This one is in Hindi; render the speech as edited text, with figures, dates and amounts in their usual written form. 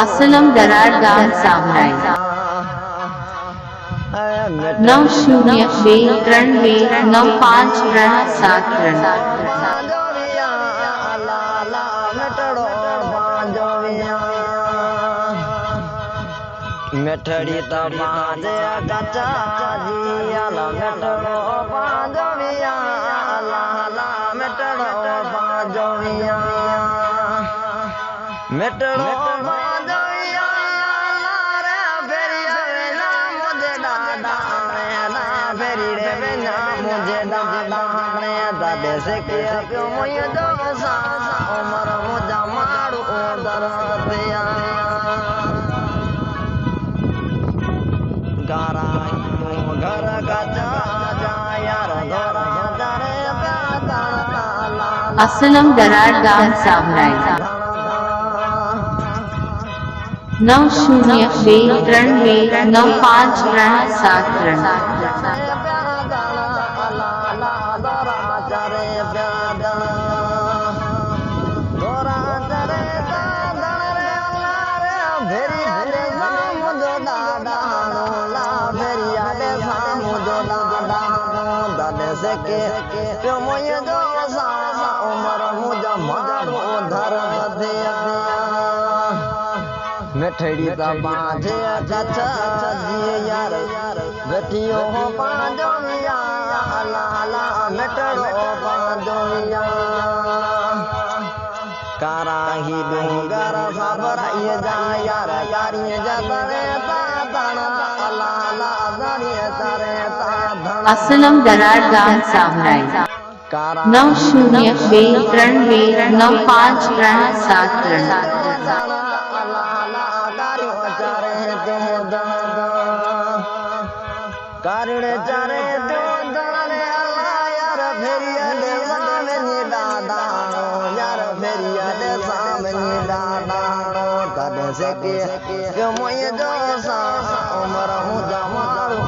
असलम दरार गाम सामराई 90239537 मेठड़ी तमाजे कच्चा जियाला मेठड़ो पांजोविया लाला मेठड़ो पांजोविया मेठड़ो पांजोविया लारे फेरी रे ना मुझे दादा ना फेरी रे ना मुझे दादा ने दादे से किया क्यों मुझे दोसा उमर मुझा मारू दर दिया घर का असलम दरार गाम सामराई 90239537 मेठड़ी बांधे कच्चा जिए यार गठियो हो पांजोविया लाला मेठड़ो पांजोविया काराही डूंगर साबराइए जा यार कारिए जा तरे ताना लाला जानिए तरे ताना असलम दरार गाम सामराई 90239537 कारण चारे तो दने यार फेरिया दे सामने दादा यार फेरिया दे सामने दादा तद से के क्यों मुझे जो सा उमर हूँ जमारू